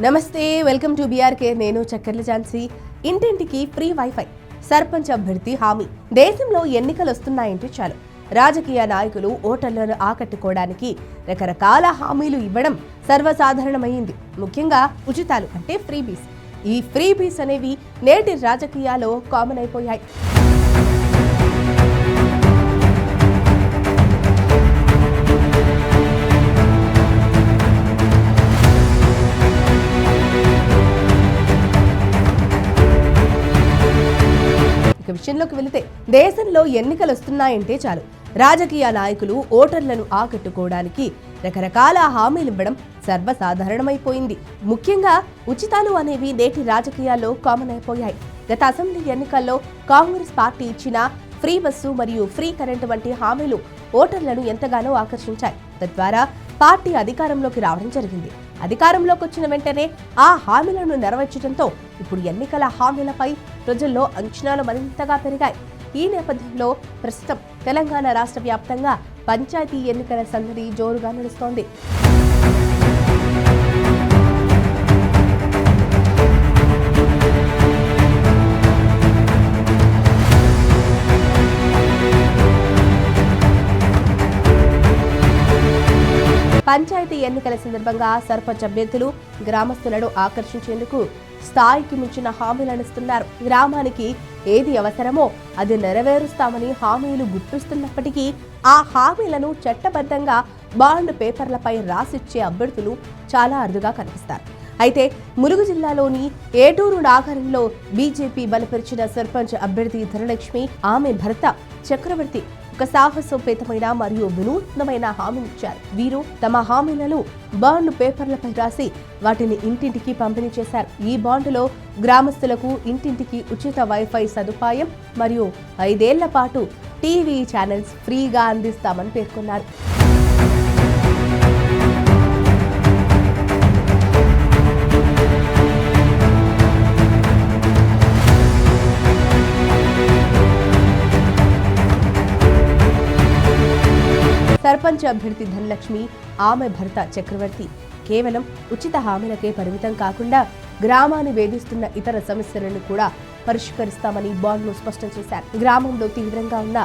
నమస్తే, welcome to BRK. నేను చక్కర్ల ఝాన్సీ. ఇంటింటికి ఫ్రీ వైఫై, సర్పంచ్ అభ్యర్థి హామీ. దేశంలో ఎన్నికలు వస్తున్నాయంటే చాలు రాజకీయ నాయకులు ఓటర్లను ఆకట్టుకోవడానికి రకరకాల హామీలు ఇవ్వడం సర్వసాధారణమైంది. ముఖ్యంగా ఉచితాలు అంటే ఫ్రీబీస్. ఈ ఫ్రీబీస్ అనేవి నేటి రాజకీయాల్లో కామన్ అయిపోయాయి. విషయంలోకి వెళితే దేశంలో ఎన్నికలు వస్తున్నాయంటే చాలు రాజకీయ నాయకులు ఓటర్లను ఆకట్టుకోవడానికి రకరకాల హామీలు ఇవ్వడం సర్వసాధారణమైపోయింది. ముఖ్యంగా ఉచితాలు అనేవి నేటి రాజకీయాల్లో కామన్ అయిపోయాయి. గత అసెంబ్లీ ఎన్నికల్లో కాంగ్రెస్ పార్టీ ఇచ్చిన ఫ్రీ బస్సు మరియు ఫ్రీ కరెంటు వంటి హామీలు ఓటర్లను ఎంతగానో ఆకర్షించాయి. తద్వారా పార్టీ అధికారంలోకి రావడం జరిగింది. అధికారంలోకి వచ్చిన వెంటనే ఆ హామీలను నెరవేర్చడంతో ఇప్పుడు ఎన్నికల హామీలపై ప్రజల్లో అంచనాలు మరింతగా పెరిగాయి. ఈ నేపథ్యంలో ప్రస్తుతం తెలంగాణ రాష్ట్ర వ్యాప్తంగా పంచాయతీ ఎన్నికల సందడి జోరుగా నడుస్తోంది. పంచాయతీ ఎన్నికల సందర్భంగా సర్పంచ్ అభ్యర్థులు గ్రామస్తులను ఆకర్షించేందుకు స్థాయికి మించిన హామీలను ఇస్తున్నారు. గ్రామానికి ఏది అవసరమో అది నెరవేరుస్తామని హామీలు గుర్తిస్తున్నప్పటికీ ఆ హామీలను చట్టబద్ధంగా బాండ్ పేపర్లపై రాసిచ్చే అభ్యర్థులు చాలా అరుదుగా కనిపిస్తారు. అయితే ములుగు జిల్లాలోని ఏటూరు నాగరంలో బీజేపీ బలపరిచిన సర్పంచ్ అభ్యర్థి ధనలక్ష్మి, ఆమె భర్త చక్రవర్తి ఒక సాహసోపేతమైన మరియు వినూత్నమైన హామీనిచ్చారు. వీరు తమ హామీలను బాండ్ పేపర్లపై రాసి వాటిని ఇంటింటికి పంపిణీ చేశారు. ఈ బాండులో గ్రామస్తులకు ఇంటింటికి ఉచిత వైఫై సదుపాయం మరియు 5 ఏళ్ల పాటు టీవీ ఛానల్స్ ఫ్రీగా అందిస్తామని పేర్కొన్నారు. సర్పంచ్ అభ్యర్థి ధనలక్ష్మి, ఆమె భర్త చక్రవర్తి కేవలం ఉచిత హామీలకే పరిమితం కాకుండా గ్రామాన్ని వేధిస్తున్న ఇతర సమస్యలను కూడా పరిష్కరిస్తామని బాండ్లో స్పష్టం చేశారు. గ్రామంలో తీవ్రంగా ఉన్న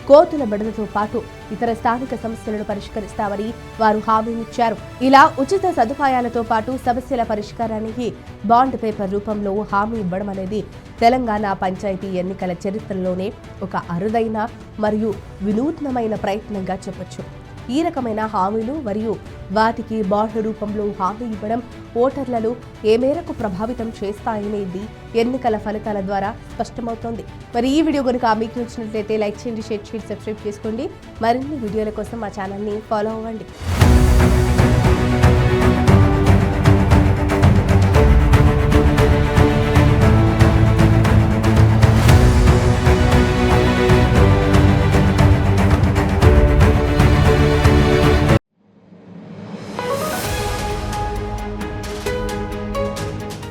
కోతుల బెడదతో పాటు ఇతర స్థానిక సమస్యలను పరిష్కరిస్తామని వారు హామీనిచ్చారు. ఇలా ఉచిత సదుపాయాలతో పాటు సమస్యల పరిష్కారానికి బాండ్ పేపర్ రూపంలో హామీ ఇవ్వడం అనేది తెలంగాణ పంచాయతీ ఎన్నికల చరిత్రలోనే ఒక అరుదైన మరియు వినూత్నమైన ప్రయత్నంగా చెప్పొచ్చు. ఈ రకమైన హామీలు మరియు వాటికి బాండ్ రూపంలో హామీ ఇవ్వడం ఓటర్లను ఏ మేరకు ప్రభావితం చేస్తాయనేది ఎన్నికల ఫలితాల ద్వారా స్పష్టమవుతోంది. మరి ఈ వీడియో కనుక మీకు నచ్చినట్లయితే లైక్ చేయండి, షేర్ చేయండి, సబ్స్క్రైబ్ చేసుకోండి. మరిన్ని వీడియోల కోసం మా ఛానల్ని ఫాలో అవ్వండి.